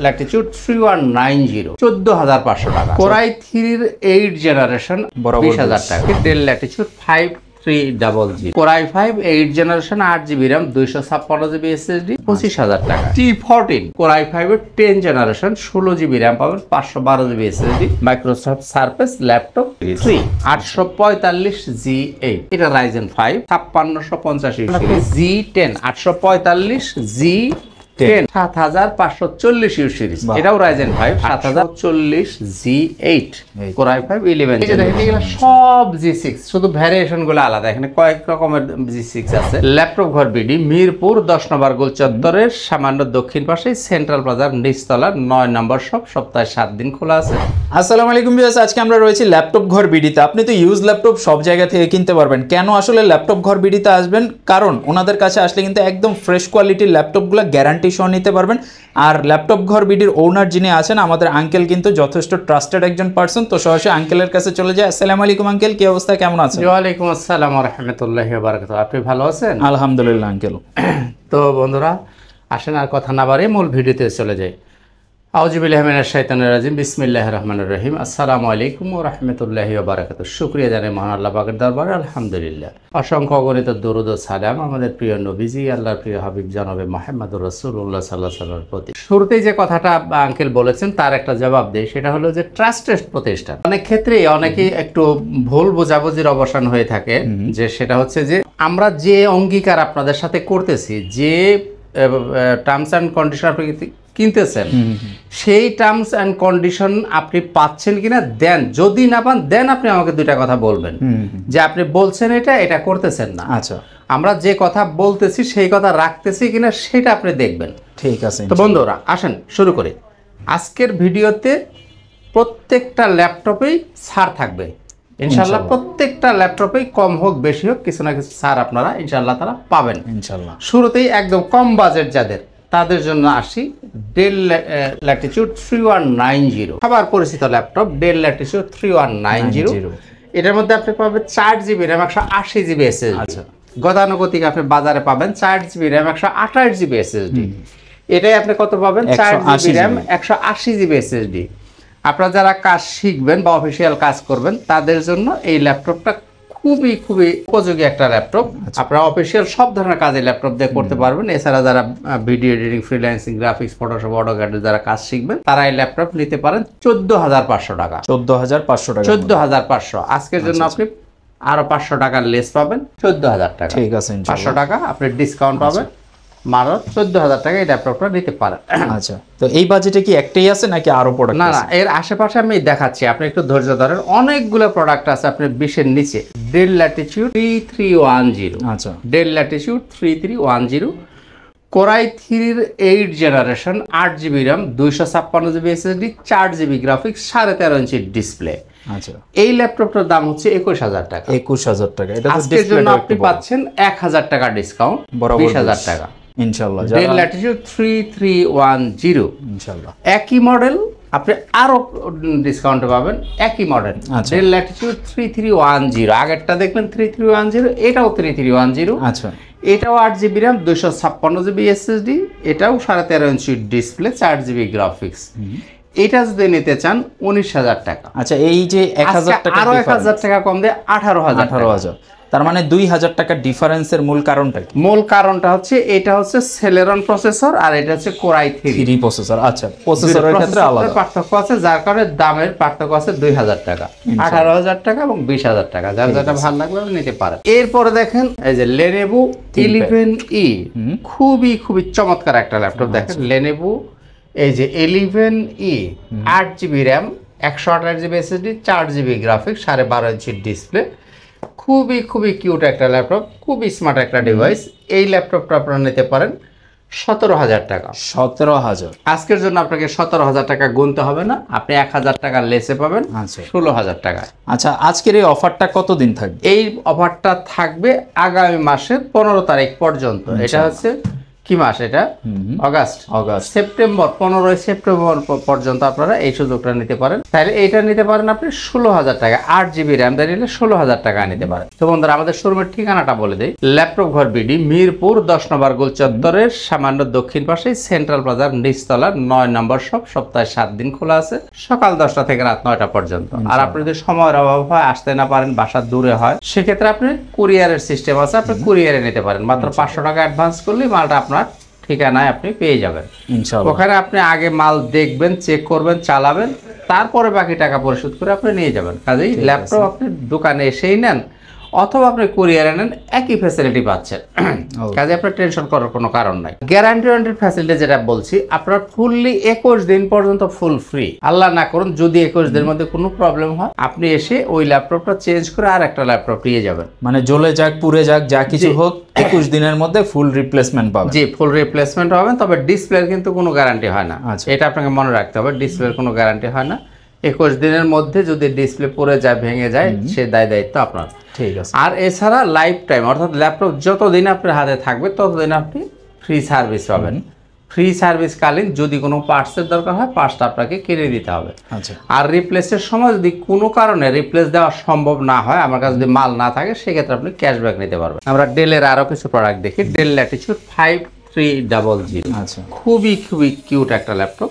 Latitude 3190 14,500 টাকা। Core i 3 8 generation 20,000 টাকা। Del Latitude 5300 core i 5 8 generation 8GB RAM 256GB SSD 25,000 টাকা। T14 core i 5 এর 10 generation 16GB RAM পাবেন 512GB SSD Microsoft surface laptop 3 845G8 এটা Ryzen 5 5650 Z10 845G 7540 you series এটাও Ryzen 5 7040 G8 core i 5 11 এই যে দেখেন এগুলো সব G6 শুধু ভ্যারিয়েশন গুলো আলাদা এখানে কয়েক রকমের G6 আছে। ল্যাপটপ ঘর বিডি মিরপুর 10 নম্বর গোল চত্বরের সামান্য দক্ষিণ পাশে সেন্ট্রাল প্লাজার নিচতলা 9 নম্বর শপ সপ্তাহে 7 দিন খোলা আছে। আসসালামু আলাইকুম ভিউয়ার্স, আজকে আমরা রয়েছি ল্যাপটপ ঘর বিডিতে। আপনি তো ইউজ ল্যাপটপ সব জায়গা থেকে কিনতে পারবেন, কেন আসলে ল্যাপটপ ঘর বিডিতে আসবেন? কারণ ওনাদের কাছে আসলে কিন্তু একদম ফ্রেশ কোয়ালিটির ল্যাপটপগুলো গ্যারান্টি সহ নিতে পারবেন। আর ল্যাপটপ ঘর বিডির ওনার যিনি আছেন আমাদের আঙ্কেল কিন্তু যথেষ্ট ট্রাস্টেড একজন পার্সন। তো সরাসরি আঙ্কেলের কাছে চলে যায়। আসসালামু আলাইকুম আঙ্কেল, কি অবস্থা, কেমন আছেন? ওয়া আলাইকুম আসসালাম ওয়া রাহমাতুল্লাহি ওয়া বারাকাতুহু। আপনি ভালো আছেন? আলহামদুলিল্লাহ আঙ্কেল। তো বন্ধুরা আসেন আর কথা না বাড়িয়ে মূল ভিডিওতে চলে যাই। আউযু বিল্লাহি মিনাশ শাইতানির রাজিম বিসমিল্লাহির রহমানির রহিম। আসসালামু আলাইকুম ওয়া রাহমাতুল্লাহি ওয়া বারাকাতুহু। শুকরিয়া জানাই মহান আল্লাহ পাকের দরবারে আলহামদুলিল্লাহ। অসংখ্য অগণিত দরুদ ও সালাম আমাদের প্রিয় নবীজি আল্লাহর প্রিয় হাবিব জনাবে মুহাম্মদুর রাসূলুল্লাহ সাল্লাল্লাহু আলাইহি ওয়াসাল্লামের প্রতি। শুরুতেই যে কথাটা আঙ্কেল বলেছেন তার একটা জবাব দেই, সেটা হলো যে ট্রাস্টেড প্রতিষ্ঠান। অনেক ক্ষেত্রেই অনেকেই একটু ভুল বোঝাবুঝির অবসান হয়ে থাকে, যে সেটা হচ্ছে যে আমরা যে অঙ্গীকার আপনাদের সাথে করতেছি, যে টার্মস অ্যান্ড কন্ডিশন আপনি কিনতেছেন, সেই টার্মস অ্যান্ড কন্ডিশন আপনি পাচ্ছেন কিনা, দেন যদি না পান দেন আপনি আমাকে দুইটা কথা বলবেন যে আপনি বলছেন এটা করতেছেন না। আচ্ছা, আমরা যে কথা বলতেছি সেই কথা রাখতেছি কিনা সেটা আপনি দেখবেন। ঠিক আছে। তো বন্ধুরা আসেন শুরু করি। আজকের ভিডিওতে প্রত্যেকটা ল্যাপটপেই ছাড় থাকবে ইনশাআল্লাহ। প্রত্যেকটা ল্যাপটপেই কম হোক বেশি হোক কিছু না কিছু ছাড় আপনারা ইনশাআল্লাহ তারা পাবেন ইনশাআল্লাহ। শুরুতেই একদম কম বাজেট যাদের, তাদের জন্য আসি ডেল ল্যাটিটিউড 3190, সবার পরিচিত ল্যাপটপ ডেল ল্যাটিটিউড 3190। এটার মধ্যে আপনি পাবেন 4GB RAM 128GB SSD। আচ্ছা, গতানুগতিক আপনি বাজারে পাবেন 4GB RAM 128GB SSD। এটাই আপনি কত পাবেন? 4GB RAM 180GB SSD। আপনারা যারা কাজ শিখবেন বা অফিসিয়াল কাজ করবেন তাদের জন্য এই ল্যাপটপটা খুবই খুবই উপযোগী একটা ল্যাপটপ। আপনারা অফিসিয়াল সব ধরনের কাজে ল্যাপটপ দিয়ে করতে পারবেন। এছাড়া যারা video editing, freelancing, graphics, Photoshop, AutoCAD যারা কাজ শিখবেন তারা এই ল্যাপটপ নিতে পারেন 14,500 টাকা। 14,500 টাকা। 14,500। আজকের জন্য আপনি আরো 500 টাকা লেস পাবেন, 14,000 টাকা। ঠিক আছে, 500 টাকা আপনি ডিসকাউন্ট পাবেন, মাত্র 14,000 টাকা এই ল্যাপটপটা নিতে পারেন। আচ্ছা, তো এই বাজেটে কি একটাই আছে নাকি আরো প্রোডাক্ট? না না, এর আশেপাশে আমি দেখাচ্ছি, আপনি একটু ধৈর্য ধরেন। অনেকগুলো প্রোডাক্ট আছে আপনি 20-এর নিচে। Del Latitude 3310। আচ্ছা, del Latitude 3310 core i 3 8 generation 8GB RAM 256GB SSD 4GB graphics 13.5 inch display. আচ্ছা, এই ল্যাপটপটার দাম হচ্ছে 21,000 টাকা। 21,000 টাকা। এটা আজকের জন্য আপনি পাচ্ছেন 1,000 টাকা ডিসকাউন্ট, 20,000 টাকা ইনশাআল্লাহ। ডেল ল্যাটিটিউড 3310 ইনশাআল্লাহ। একই মডেল আপনি আরো ডিসকাউন্ট পাবেন, একই মডেল ডেল ল্যাটিটিউড 3310। আগেরটা দেখলেন 3310, এটাও 3310। আচ্ছা, এটাও 8GB RAM 256GB SSD, এটাও 13.5 ইঞ্চি ডিসপ্লে 4GB গ্রাফিক্স। এটা যদি নিতে চান 19,000 টাকা। আচ্ছা, এই যে 1,000 টাকা আরো 1,000 টাকা কম দিয়ে 18,000। তার মানে 2,000 টাকা ডিফারেন্সের মূল কারণটা কি? মূল কারণটা হচ্ছে এটা হচ্ছে সেলেরন প্রসেসর আর এটা হচ্ছে কোরাই 3 প্রসেসর। আচ্ছা, প্রসেসরের ক্ষেত্রে আলাদা পার্থক্য আছে, যার কারণে দামের পার্থক্য আছে 2,000 টাকা, 18,000 টাকা এবং 20,000 টাকা। যার যেটা ভালো লাগবে নিতে পারেন। এরপরে দেখেন এই যে Lenovo 11E, খুবই খুবই চমৎকার একটা ল্যাপটপ। দেখেন Lenovo এই যে 11E 8GB RAM 128GB SSD 4GB graphics 12.5 inch display, খুবই খুবই কিউট একটা ল্যাপটপ, খুবই স্মার্ট একটা ডিভাইস। এই ল্যাপটপটা আপনারা নিতে পারেন 17,000 টাকা। 17,000। আজকের জন্য আপনাকে 17,000 টাকা গুনতে হবে না, আপনি 1,000 টাকা লেসে পাবেন 16,000 টাকা। আচ্ছা, আজকের এই অফারটা কতদিন থাকবে? এই অফারটা থাকবে আগামী মাসের 15 তারিখ পর্যন্ত। এটা হচ্ছে কি মাস এটা? অগাস্ট। সেপ্টেম্বর, 15 সেপ্টেম্বর পর্যন্ত আপনারা এই সুযোগটা নিতে পারেন। তাহলে এইটা নিতে পারেন আপনি 16,000 টাকা, 8 জিবি র্যাম দিয়ে নিলে 16,000 টাকা নিতে পারেন। তো বন্ধুরা আমাদের শোরুমের ঠিকানাটা বলে দেই, ল্যাপটপ ঘর বিডি, মিরপুর 10 নম্বর গোল চত্বরের সামান্য দক্ষিণ পাশে সেন্ট্রাল প্লাজার নিচতলা 9 নম্বর শপ। সপ্তাহে 7 দিন খোলা আছে, সকাল 10টা থেকে রাত 9টা পর্যন্ত। আর আপনি যদি সময়ের অভাব হয়, আসতে না পারেন, বাসা দূরে হয়, সেক্ষেত্রে আপনি কুরিয়ারের সিস্টেম আছে, আপনি কুরিয়ারে নিতে পারেন। মাত্র 500 টাকা অ্যাডভান্স করলে মালটা আপনার ঠিকানায় আপনি পেয়ে যাবেন। ওখানে আপনি আগে মাল দেখবেন, চেক করবেন, চালাবেন, তারপরে বাকি টাকা পরিশোধ করে আপনি নিয়ে যাবেন। কাজেই ল্যাপটপ আপনি দোকানে এসেই নেন অথবা আপনি কুরিয়ারে নেন, একই ফ্যাসিলিটি পাচ্ছেন। কাজে আপনার টেনশন করার কোনো কারণ নাই। গ্যারান্টি ওয়ারেন্টির ফ্যাসিলিটি যেটা বলছি, আপনার ফুললি 21 দিন পর্যন্ত ফুল ফ্রি। আল্লাহ না করুন যদি 21 দিনের মধ্যে কোনো প্রবলেম হয়, আপনি এসে ওই ল্যাপটপটা চেঞ্জ করে আর একটা ল্যাপটপ নিয়ে যাবেন। মানে জ্বলে যাক, পুড়ে যাক, যা কিছু হোক 21 দিনের মধ্যে ফুল রিপ্লেসমেন্ট পাবেন। জি, ফুল রিপ্লেসমেন্ট পাবেন। তবে ডিসপ্লের কিন্তু কোনো গ্যারান্টি হয় না, এটা আপনাকে মনে রাখতে হবে। ডিসপ্লের কোনো গ্যারান্টি হয় না। 21 দিনের মধ্যে যদি ডিসপ্লে পড়ে যায়, ভেঙে যায়, সে দায়িত্ব আপনার। ঠিক আছে। আর এছাড়া লাইফ টাইম, অর্থাৎ ল্যাপটপ যতদিন আপনার হাতে থাকবে ততদিন আপনি ফ্রি সার্ভিস পাবেন। ফ্রি সার্ভিস কালীন যদি কোনো পার্টসের দরকার হয়, পার্টসটা আপনাকে কিনে দিতে হবে। আর রিপ্লেসের সময় যদি কোনো কারণে রিপ্লেস দেওয়া সম্ভব না হয়, আমার কাছে যদি মাল না থাকে, সেক্ষেত্রে আপনি ক্যাশব্যাক নিতে পারবেন। আমরা ডেলের আরো কিছু প্রোডাক্ট দেখি। ডেল ল্যাটিটিউড 5300, খুবই কিউট একটা ল্যাপটপ,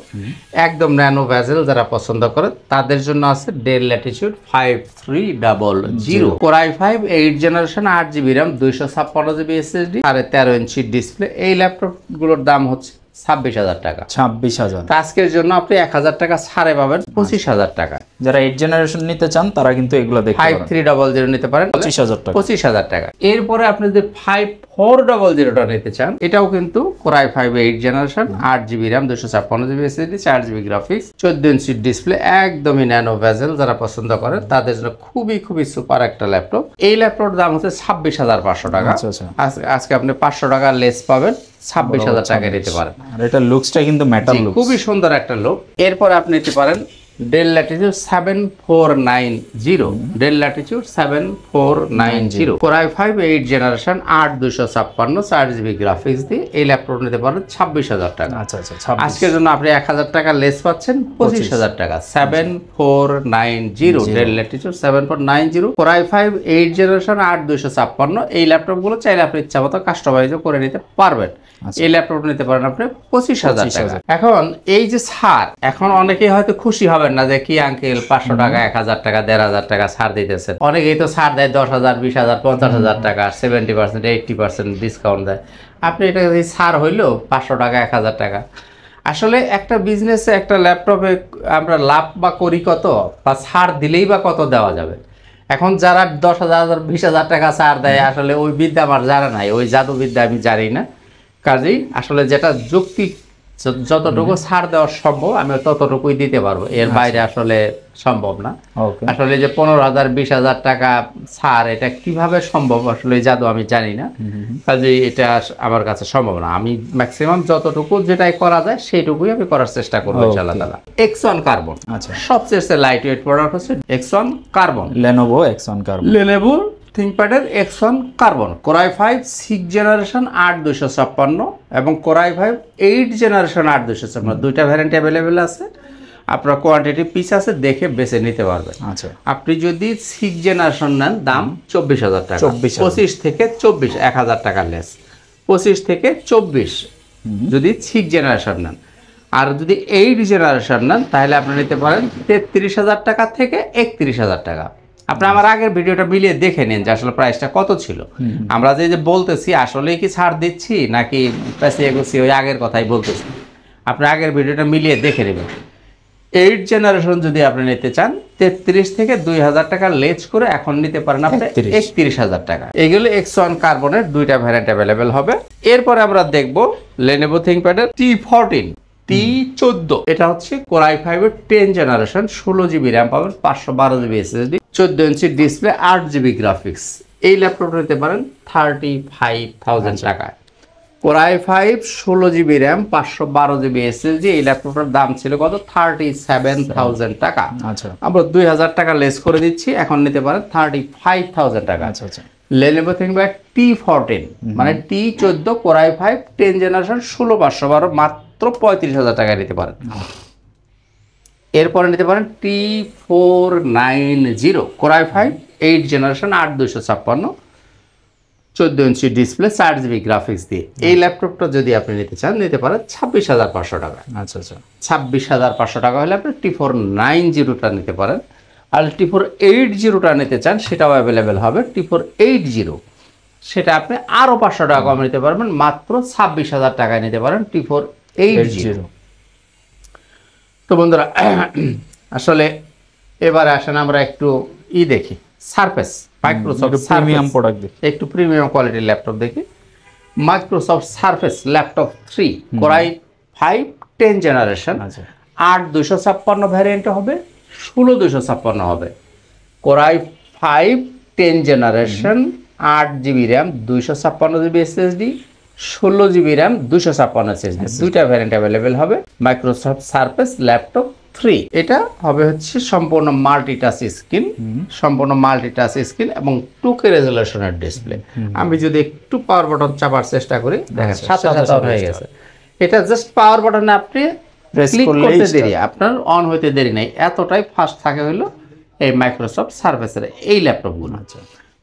একদম ন্যানো ভেজেল। যারা পছন্দ করে তাদের জন্য আছে Dell Latitude 5300, core i5 8 generation, 8 GB RAM, 256 GB SSD, আর 13 ইঞ্চি ডিসপ্লে। এই ল্যাপটপ গুলোর দাম হচ্ছে 26,000 টাকা। 26,000। আজকের জন্য আপনি 1000 টাকা ছাড়ে পাবেন 25,000 টাকা। যারা 8 জেনারেশন নিতে চান তারা কিন্তু এগুলো দেখতে পারেন। 5300 নিতে পারেন 25,000 টাকা। এরপরে আপনি যদি 5400টা নিতে চান, এটাও কিন্তু core i5 8 generation, 8 GB RAM, 256 GB SSD, 4 GB graphics, 14 inch display, একদমই ন্যানো ভেজেল। যারা পছন্দ করেন তাদের জন্য খুবই সুপার একটা ল্যাপটপ। এই ল্যাপটপের দাম হচ্ছে 26,500 টাকা। আজকে আপনি 500 টাকা লেস পাবেন, 26,000 টাকা নিতে পারেন। আর এটা লুকসটা কিন্তু মেটাল লুক, খুবই সুন্দর একটা লুক। এরপর আপনি নিতে পারেন del Latitude 7490, del Latitude 7490, core i5 8 generation, 8256, 4 GB graphics দিয়ে এই ল্যাপটপ নিতে পারেন 26,000 টাকা। আজকের জন্য আপনি 1000 টাকা লেস পাচ্ছেন, 25,000 টাকা। 7490 del Latitude 7490, core i5 8 generation, 8256। এই ল্যাপটপগুলো চাইলে আপনি ইচ্ছা মতো কাস্টমাইজও করে নিতে পারবেন। এই ল্যাপটপ নিতে পারেন আপনি 25,000 টাকা। এখন এই যে ছাড়, এখন অনেকেই হয়তো খুশি হবেন না যে কি আঙ্কেল 500 টাকা, 1000 টাকা, 1500 টাকা ছাড় দিতেছেন। অনেকেই তো ছাড় দেয় 10,000, 20,000, 50,000 টাকা, 70%, 80% ডিসকাউন্ট দেয়। আপনি এটা যদি ছাড় হইলো 500 টাকা, 1000 টাকা, আসলে একটা বিজনেসে একটা ল্যাপটপে আমরা লাভ বা করি কত, বা ছাড় দিলেই বা কত দেওয়া যাবে। এখন যারা 10,000, 20,000 টাকা ছাড় দেয়, আসলে ওই বিদ্যা আমার জানা নাই, ওই জাদু বিদ্যা আমি জানি না। কাজেই আসলে যেটা যুক্তি, যতটুকু ছাড় দেওয়া সম্ভব আমি ততটুকুই দিতে পারবো, এর বাইরে আসলে সম্ভব না। আসলে যে 15,000, 20,000 টাকা ছাড়, এটা কিভাবে সম্ভব আসলে জাদু আমি জানি না। কাজেই এটা আমার কাছে সম্ভব না। আমি ম্যাক্সিমাম যতটুকু যেটাই করা যায় সেইটুকুই আমি করার চেষ্টা করবো ইনশাআল্লাহ তাআলা। X1 কার্বন, সবচেয়ে লাইট ওয়েট প্রোডাক্ট হচ্ছে X1 carbon, Lenovo X1 carbon, Lenovo ThinkPad X1 carbon, core i5 6 generation, 8256, এবং কোর i5 8 জেনারেশন, 8256। দুইটা ভ্যারিয়েন্ট অ্যাভেলেবেল আছে। আপনার কোয়ান্টিটি পিস আছে, দেখে বেছে নিতে পারবেন। আপনি যদি 6 জেনারেশন নেন, দাম 24,000 টাকা। 25 থেকে 24, 1000 টাকা লেস। 25 থেকে 24 যদি 6 জেনারেশন নেন। আর যদি 8 জেনারেশন নেন, তাহলে আপনি নিতে পারেন 33,000 টাকা থেকে 31,000 টাকা। আপনি আমার আগের ভিডিওটা মিলিয়ে দেখে নিন যে আসলে প্রাইসটা কত ছিল। আমরা যে বলতেছি আসলে কি ছাড় দিচ্ছি নাকি ওই আগের কথাই বলতেছি, আপনি আগের ভিডিওটা মিলিয়ে দেখে নেবেন। 8 জেনারেশন যদি আপনি নিতে চান, 33 থেকে 2,000 টাকা লেস করে এখন নিতে পারেন আপনি 31,000 টাকা। এগুলো X1 কার্বনের দুইটা ভ্যারিয়েন্ট অ্যাভেলেবেল হবে। এরপরে আমরা দেখব Lenovo ThinkPad T14, T14। এটা হচ্ছে কোর i5 এর 10 জেনারেশন, 16 জিবি র্যাম পাবেন, 512 GB SSD, 14 inch display, 8 GB graphics. এই ল্যাপটপটা নিতে পারেন 35,000 টাকায়। Core i5 16 GB RAM, 512 GB SSD. এই ল্যাপটপটার দাম ছিল কত? 37,000 টাকা। আমরা 2,000 টাকা লেস করে দিচ্ছি, এখন নিতে পারেন 35,000 টাকা। Lenovo ThinkPad T14 মানে T14 Core i5 10 জেনারেশন 16512 মাত্র 35,000 টাকায় নিতে পারেন। এরপরে নিতে পারেন T490 Core i5 8 generation 8256 14 inch display 4GB graphics দিয়ে। এই ল্যাপটপটা যদি আপনি নিতে চান নিতে পারেন 26,500 টাকা। আচ্ছা আচ্ছা 26,500 টাকা হলে আপনি T490টা নিতে পারেন। আর T480টা নিতে চান সেটাও অ্যাভেলেবেল হবে। T480 সেটা আপনি আরও 500 টাকা কম নিতে পারবেন, মাত্র 26,000 টাকায় নিতে পারেন T480। তো বন্ধুরা আসলে এবারে আসেন আমরা একটু দেখি সারফেস, মাইক্রোসফট প্রিমিয়াম প্রোডাক্ট দেখি, একটু প্রিমিয়াম কোয়ালিটির ল্যাপটপ দেখি। Microsoft surface laptop 3 Core i5 10 generation 8256 ভ্যারিয়েন্টে হবে, 16256 হবে। Core i5 10 generation 8GB RAM 256GB SSD 16GB RAM 256 SSD দুইটা ভ্যারিয়েন্ট অ্যাভেলেবেল হবে মাইক্রোসফট সারফেস ল্যাপটপ 3। এটা হবে হচ্ছে সম্পূর্ণ মাল্টিটাচ স্ক্রিন, সম্পূর্ণ মাল্টিটাচ স্ক্রিন এবং 2K রেজোলিউশনের ডিসপ্লে। আমি যদি একটু পাওয়ার বাটন চাপার চেষ্টা করি দেখেন সাথে সাথে অন হয়ে গেছে। এটা জাস্ট পাওয়ার বাটনে আপনি ক্লিক করতে দেরি, আপনার অন হইতে দেরি নাই, এতটাই ফাস্ট থাকে হলো এই মাইক্রোসফট সারফেসের এই ল্যাপটপগুলো।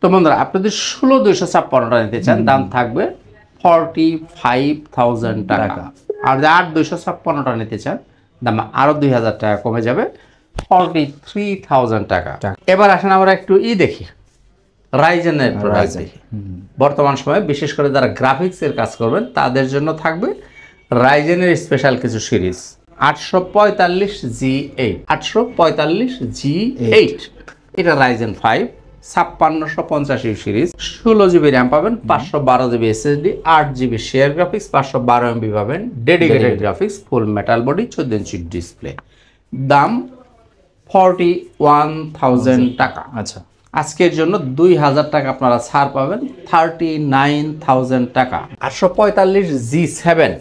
তো বন্ধুরা আপনি যদি 16256টা নিতে চান দাম থাকবে 45,000 টাকা। আর যদি 8256টা নিতে চান দাম আরো 2,000 টাকা কমে যাবে 43,000 টাকা। এবার আসেন আমরা একটু দেখি রাইজেনের প্রোডাক্ট দেখি। বর্তমান সময়ে বিশেষ করে যারা গ্রাফিক্সের কাজ করবেন তাদের জন্য থাকবে রাইজেনের স্পেশাল কিছু সিরিজ 845G8 845G8 এটা রাইজেন 5 5650 সিরিজ 16GB র্যাম পাবেন, 512GB SSD, 8GB share graphics, 512MB পাবেন ডেডিকেটেড গ্রাফিক্স, ফুল মেটাল বডি, 14 ইঞ্চি ডিসপ্লে। দাম 41,000 টাকা। আচ্ছা আজকের জন্য 2,000 টাকা আপনারা ছাড় পাবেন 39,000 টাকা। 845G7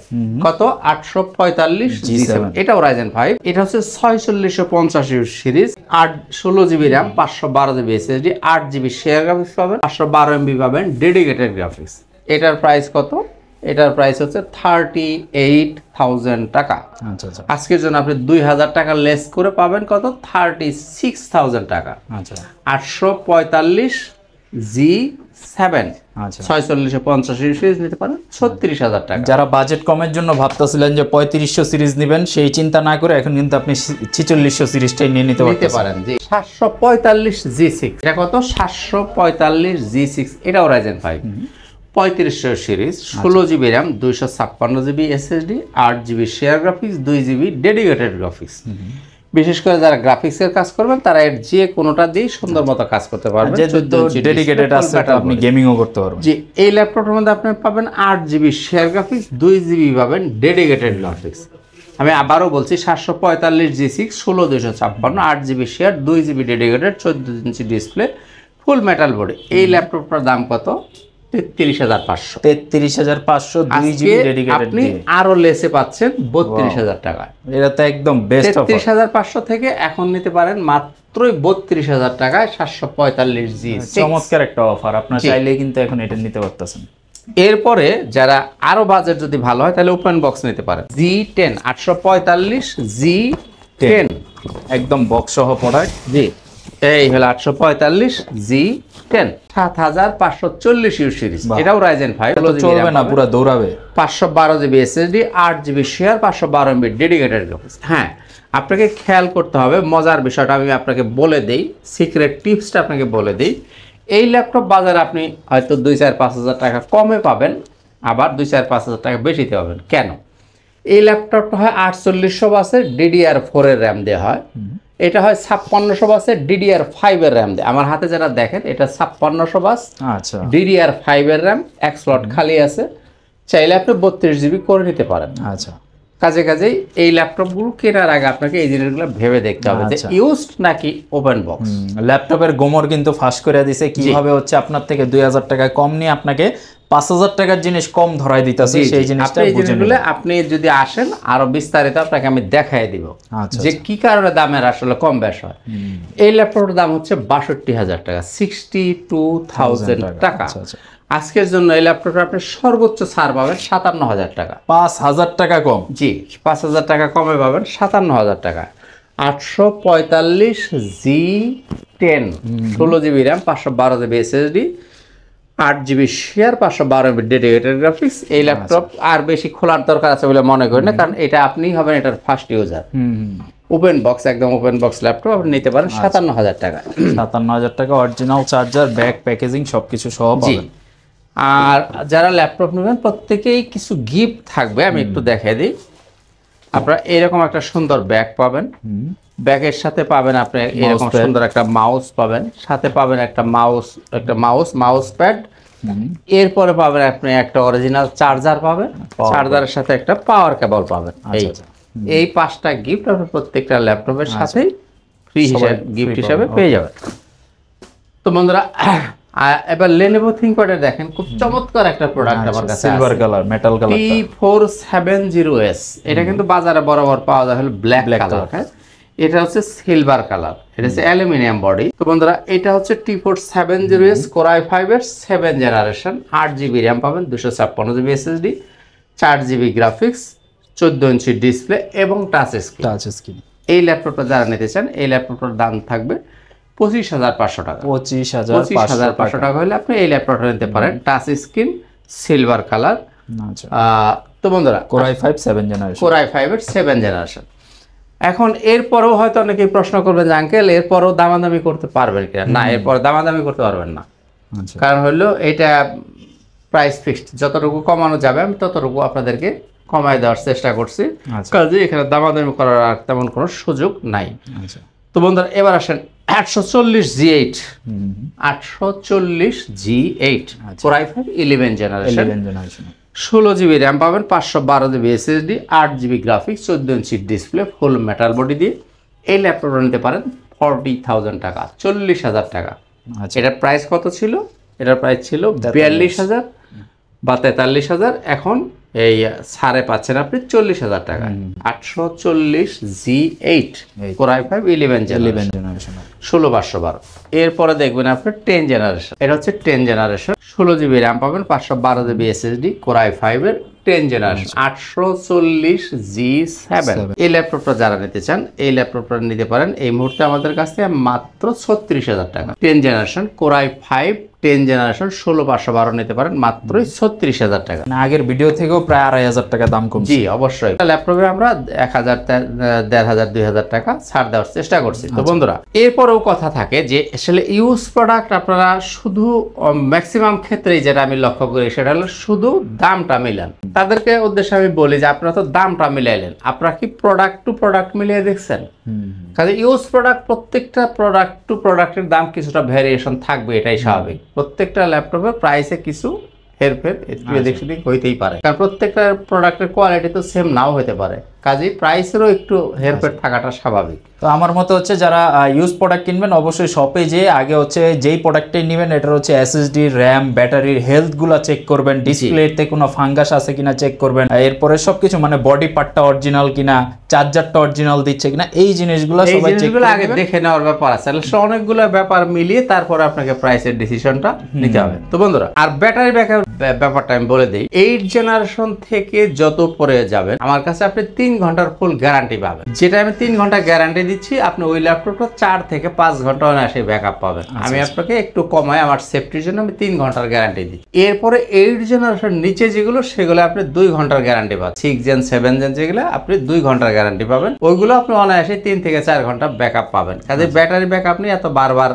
কত 845G7 এটাও রাইজেন 5, এটা হচ্ছে 4650 series 16GB RAM, 512GB SSD, 8GB share graphics পাবেন, 512MB পাবেন ডেডিকেটেড গ্রাফিক্স। এটার প্রাইস কত? এটার প্রাইস হচ্ছে 38,000 টাকা। আচ্ছা আচ্ছা আজকের জন্য আপনি 2,000 টাকা লেস করে পাবেন কত 36,000 টাকা। আচ্ছা 845G7 আচ্ছা 4650 সিরিজ নিতে পারেন 36,000 টাকা। যারা বাজেট কমের জন্য ভাবতেছিলেন যে 3500 সিরিজ নেবেন সেই চিন্তা না করে এখন কিন্তু আপনি 4600 সিরিজটাই নিয়ে নিতে পারেন। জি 745G6 এটা কত 745G6 এটাও Ryzen 5 3500 series 16GB RAM 256GB SSD, 8GB share graphics, 2GB dedicated graphics. বিশেষ করে যারা গ্রাফিক্সের কাজ করবেন তারা এর যে কোনোটা দিয়ে সুন্দর মতো কাজ করতে পারবেন। যেহেতু ডেডিকেটেড আছে আপনি গেমিংও করতে পারবেন। জি এই ল্যাপটপের মধ্যে আপনি পাবেন 8GB শেয়ার গ্রাফিক্স, 2GB পাবেন ডেডিকেটেড গ্রাফিক্স। আমি আবারও বলছি 745G6 16256 8GB share, 2GB dedicated, 14 inch display, ফুল মেটাল বডি। এই ল্যাপটপটার দাম কত 33,500 33,500 2GB ডেডিকেটেড আপনি আরো লেসে পাচ্ছেন 32,000 টাকা। এটা তো একদম বেস্ট অফার। 33,500 থেকে এখন নিতে পারেন মাত্রই 32,000 টাকায় 745G। চমৎকার একটা অফার, আপনারা চাইলে কিন্তু এখন এটা নিতে পারতেছেন। এরপরে যারা আরো বাজেট যদি ভালো হয় তাহলে ওপেন বক্স নিতে পারেন G10 845G10 একদম বক্স সহ প্রোডাক্ট। জি এই হলো 845G10 7540 সিরিজ, এটাও রাইজেন 5 চলবে না পুরো দৌড়াবে, 512GB SSD, 8GB share, 512MB dedicated graphics. হ্যাঁ আপনাকে খেয়াল করতে হবে, মজার বিষয়টা আমি আপনাকে বলে দেই, সিক্রেট টিপসটা আপনাকে বলে দিই। এই ল্যাপটপ বাজারে আপনি হয়তো 2-4-5,000 টাকা কমে পাবেন, আবার 2-4-5,000 টাকা বেশিতে পাবেন। কেন? এই ল্যাপটপটা হয় 4800 বাসের DDR4 এর র্যাম দেওয়া হয়, এটা হয় 5600 বাসের DDR5 এর র্যাম দেয়। আমার হাতে যারা দেখেন এটা 5600 বাস, আচ্ছা DDR5 এর র্যাম, এক স্লট খালি আছে, চাইলে আপনি 32GB করে নিতে পারেন। আচ্ছা কাজে কাজেই এই ল্যাপটপগুলো কেনার আগে আপনাকে এই জিনিসগুলো ভেবে দেখতে হবে যে আচ্ছা। ইউজড নাকি ওপেন বক্স। ল্যাপটপের গোমর কিন্তু ফাঁস করে দিছে, কিভাবে হচ্ছে আপনার থেকে 2000 টাকা কম নিয়ে আপনাকে 5000 টাকার জিনিস কম ধরাই দিতেছে, সেই জিনিসটা আপনি এই বুঝে জিনিসগুলো নেবেন। আপনি যদি আসেন আরো বিস্তারিত আপনাকে আমি দেখাই দিব আচ্ছা, যে কি কারণে দামের আসলে কম বেশ হয়। এই ল্যাপটপের দাম হচ্ছে 62,000 টাকা, 62,000 টাকা। আচ্ছা, আচ্ছা। আজকের জন্য এই ল্যাপটপটা আপনি সর্বোচ্চ ছাড় পাবেন 57,000 টাকা। 5000 টাকা কম। জি, 5,000 টাকা কমে পাবেন 57,000 টাকা। 845 G10, 16 GB RAM, 512 GB SSD, 8 GB share, 512 MB dedicated graphics. এই ল্যাপটপ আর বেশি খোলার দরকার আছে বলে মনে করি না, কারণ এটা আপনিই হবেন এটার ফার্স্ট ইউজার। ওপেন বক্স, একদম ওপেন বক্স ল্যাপটপ আপনি নিতে পারেন 57,000 টাকা। 57,000 টাকা, অরিজিনাল চার্জার, ব্যাগ, প্যাকেজিং সবকিছু সহ জি, পাবেন। আর যারা ল্যাপটপ নেবেন প্রত্যেকেই কিছু গিফট থাকবে, আমি একটু দেখাই দিই। আপনারা এরকম একটা সুন্দর ব্যাগ পাবেন, ব্যাগের সাথে পাবেন আপনি এরকম সুন্দর একটা মাউস পাবেন, সাথে পাবেন একটা মাউস প্যাড, এরপরে পাবেন আপনি একটা অরিজিনাল চার্জার পাবেন, চার্জারের সাথে একটা পাওয়ার কেবল পাবেন। এই 5টা গিফট আপনি প্রত্যেকটা ল্যাপটপের সাথেই ফ্রি হিসেবে গিফট হিসেবে পেয়ে যাবেন। তো বন্ধুরা, এবার Lenovo ThinkPad দেখেন, খুব চমৎকার একটা প্রোডাক্ট আমার কাছে silver colour, metal colour, T470S। এটা কিন্তু বাজারে বরাবর পাওয়া যায় হলো ব্ল্যাক কালার, হ্যাঁ, এটা হচ্ছে সিলভার কালার, এটা হচ্ছে অ্যালুমিনিয়াম বডি। তো বন্ধুরা, এটা হচ্ছে T470S Core i5 এর 7 জেনারেশন, 8 জিবি র্যাম পাবেন, 256 GB SSD, 4 GB graphics, 14 inch display এবং টাচ স্ক্রিন। এই ল্যাপটপটা যারা নিতে চান, এই ল্যাপটপটার দাম থাকবে 25,500 টাকা। 25,500 টাকা হলে আপনি এই ল্যাপটপটা নিতে পারেন, টাচ স্ক্রিন, সিলভার কালার। তো বন্ধুরা, Core i5 7 generation, Core i5 এর 7 জেনারেশন। এখন এরপরেও হয়তো অনেকেই প্রশ্ন করবেন যে আঙ্কেল এরপরেও দামাদামি করতে পারবেন কিনা? না, এরপরে দামাদামি করতে পারবেন না। কারণ হলো এটা প্রাইস ফিক্সড, যতটুকু কমানো যাবে আমি ততটুকু আপনাদেরকে কমায় দেওয়ার চেষ্টা করছি, কাজে এখানে দামাদামি করার আর তেমন কোনো সুযোগ নাই। তো বন্ধুরা, এবার আসেন 840 G8, 840 G8 Core i5 11 generation, 16 GB RAM পাবেন, 512 GB SSD, 8 GB graphics, 14 inch display, ফুল মেটাল বডি দিয়ে এই ল্যাপটপটা নিতে পারেন 40,000 টাকা, 40,000 টাকা। এটার প্রাইস কত ছিল? এটার প্রাইস ছিল 42,000 বা 43,000, এখন এই ছাড়ে পাচ্ছেন আপনি 40,000 টাকা। 840 G8 Core i5 11 জেনারেশন, 16,512। এরপরে দেখবেন আপনার 10 জেনারেশন, এটা হচ্ছে 10 জেনারেশন, 16 জিবি র্যাম পাবেন, 512 জিবি এসএসডি, Core i5 এর 10 জেনারেশন, 840 G7। এই ল্যাপটপটা যারা নিতে চান, এই ল্যাপটপটা নিতে পারেন এই মুহূর্তে আমাদের কাছ থেকে মাত্র 36,000 টাকা। 10 জেনারেশন Core i5 10 জেনারেশন 16,512 নিতে পারেন মাত্রই 36,000 টাকা। আগের ভিডিও থেকেও প্রায় 2,500 টাকা দাম কম। জি অবশ্যই, ল্যাপটপে আমরা 1,000, 1,500, 2,000 টাকা ছাড় দেওয়ার চেষ্টা করছি। তো বন্ধুরা, এরপরেও কথা থাকে যে আসলে ইউজ প্রোডাক্ট আপনারা শুধু ম্যাক্সিমাম ক্ষেত্রেই যেটা আমি লক্ষ্য করি সেটা হলো শুধু দামটা মিলান। তাদেরকে উদ্দেশ্যে আমি বলি যে আপনারা তো দামটা মিলাইলেন, আপনারা কি প্রোডাক্ট টু প্রোডাক্ট মিলিয়ে দেখছেন? কাজে ইউজ প্রোডাক্ট, প্রত্যেকটা প্রোডাক্ট টু প্রোডাক্টের দাম কিছুটা ভ্যারিয়েশন থাকবে, এটাই স্বাভাবিক। প্রত্যেকটা ল্যাপটপের প্রাইসে কিছু হেরফের এদিক সেদিক হইতেই পারে, কারণ প্রত্যেকটা প্রোডাক্টের কোয়ালিটি তো সেম নাও হতে পারে, কাজেই প্রাইসেরও একটু হেরফের থাকাটা স্বাভাবিক। তো আমার মতে হচ্ছে যারা ইউজ প্রোডাক্ট কিনবেন অবশ্যই শপে যেয়ে আগে হচ্ছে যেই প্রোডাক্টটাই নেবেন এটার হচ্ছে এসএসডি, র্যাম, ব্যাটারির হেলথগুলো চেক করবেন, ডিসপ্লেতে কোনো ফাঙ্গাস আছে কিনা চেক করবেন, এরপরে সবকিছু মানে বডি পার্টটা অরিজিনাল কিনা, চার্জারটা অরিজিনাল দিচ্ছে কিনা, এই জিনিসগুলো সবাই চেক করে আগে দেখে নেওয়ার ব্যাপার আছে। অনেকগুলো ব্যাপার মিলিয়ে তারপরে আপনাকে প্রাইসের ডিসিশনটা নিতে হবে। তো বন্ধুরা, আর ব্যাটারি ব্যাকআপ ব্যাপারটা আমি বলে দিই, 8 জেনারেশন থেকে যত পরে যাবেন আমার কাছে আপনি 3 ঘন্টার ফুল গ্যারান্টি পাবেন। যেটা আমি 3 ঘন্টা গ্যারান্টি দিচ্ছি, আপনি ওই ল্যাপটপটা 4 থেকে 5 ঘন্টা অনায়াসে ব্যাকআপ পাবেন। আমি আপনাকে একটু কমায় আমার সেফটির জন্য আমি 3 ঘন্টার গ্যারান্টি দিই। এরপরে 8 জেনারেশন নিচে যেগুলো সেগুলো আপনি 2 ঘন্টার গ্যারান্টি পাবেন। 6 জেন 7 জেন যেগুলো আপনি 2 ঘন্টার গ্যারান্টি পাবেন, ওইগুলো আপনি অনায়াসে 3 থেকে 4 ঘন্টা ব্যাকআপ পাবেন। কাজে ব্যাটারি ব্যাকআপ নিয়ে এত বারবার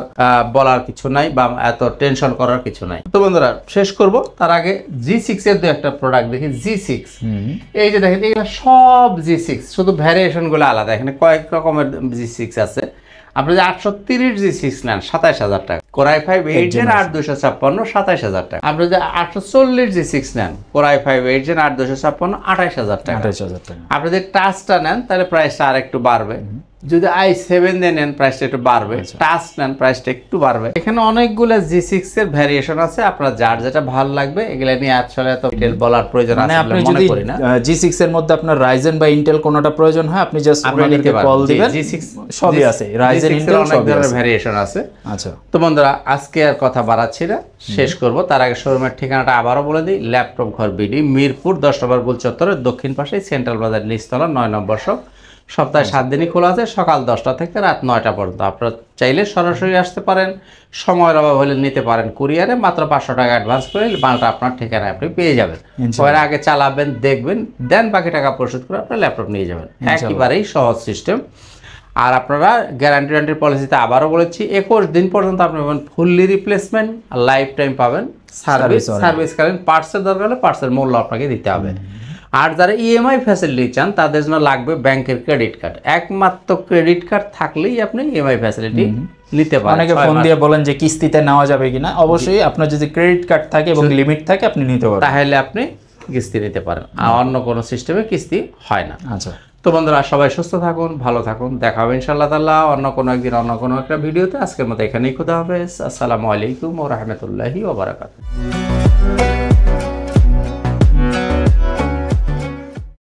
বলার কিছু নাই বা এত টেনশন করার কিছু নাই। তো বন্ধুরা, শেষ করব তার আগে G6 এর দু একটা প্রোডাক্ট দেখি। G6, এই যে দেখেন এগুলো সব G6, শুধু ভ্যারিয়েশন গুলো আলাদা। এখানে কয়েক রকমের G6 আছে। আপনি যে 830G6 নেন 27,000 টাকা, Core i5 8 Gen 8/256 27,000 টাকা। আপনি যে 840G6 নেন Core i5 8 Gen 8/256 28,000 টাকা। 28,000 টাকা। আপনি যদি টাচটা নেন তাহলে প্রাইসটা আর একটু বাড়বে, যদি i7 দিয়ে নেন প্রাইসটা একটু বাড়বে, টাচ নেন প্রাইসটা একটু বাড়বে। এখানে অনেকগুলো G6 এর ভ্যারিয়েশন আছে, আপনার যার যেটা ভালো লাগবে এগুলা নিয়ে আসলে এত ডিটেইল বলার প্রয়োজন আছে আপনি বলে মনে যদি করি না। G6 এর মধ্যে আপনার Ryzen বা Intel কোনটা প্রয়োজন হয় আপনি জাস্ট ওনাদেরকে কল দিবেন, সবই আছে Ryzen Intel অনেক সবই ধরনের আছে। ভ্যারিয়েশন আছে। আচ্ছা, তো বন্ধুরা আজকে আর কথা বাড়াচ্ছি না, শেষ করব। তার আগে শোরুমের ঠিকানাটা আবারও বলে দিই, ল্যাপটপ ঘর বিডি, মিরপুর 10 নম্বর গোল চত্বরের দক্ষিণ পাশে, সেন্ট্রাল বাজার নিচতলা 9 নম্বর শপ। সপ্তাহে 7 দিনই খোলা আছে, সকাল 10টা থেকে রাত 9টা পর্যন্ত। আপনারা চাইলে সরাসরি আসতে পারেন, সময়ের অভাব হলে নিতে পারেন কুরিয়ারে, মাত্র 500 টাকা অ্যাডভান্স করে মালটা আপনার ঠিকানায় আপনি পেয়ে যাবেন। এর আগে চালাবেন, দেখবেন, দেন বাকি টাকা পরিশোধ করে আপনার ল্যাপটপ নিয়ে যাবেন। একেবারেই সহজ সিস্টেম। আর আপনারা গ্যারান্টি পলিসিতে আবারও বলেছি 21 দিন পর্যন্ত আপনি পাবেন ফুললি রিপ্লেসমেন্ট, আর লাইফ টাইম পাবেন সার্ভিসকালীন। পার্টসের দরকার হলে পার্টসের মূল্য আপনাকে দিতে হবে। আর যারা ইএমআই ফ্যাসিলিটি চান তাদের জন্য লাগবে ব্যাংকের ক্রেডিট কার্ড। একমাত্র ক্রেডিট কার্ড থাকলেই আপনি ইএমআই ফ্যাসিলিটি নিতে পারেন। অনেকে ফোন দিয়ে বলেন যে কিস্তিতে নেওয়া যাবে কিনা, অবশ্যই আপনার যদি ক্রেডিট কার্ড থাকে এবং লিমিট থাকে আপনি নিতে পারবেন, তাহলে আপনি কিস্তি নিতে পারেন। আর অন্য কোনো সিস্টেমে কিস্তি হয় না। আচ্ছা, তো বন্ধুরা সবাই সুস্থ থাকুন, ভালো থাকুন, দেখা হবে ইনশাআল্লাহ তাআলা অন্য কোনো একদিন অন্য কোনো একটা ভিডিওতে। আজকের মতো এখানেই, খুদা হাফেজ, আসসালামু আলাইকুম ওয়া রাহমাতুল্লাহি ওয়া বারাকাতুহু।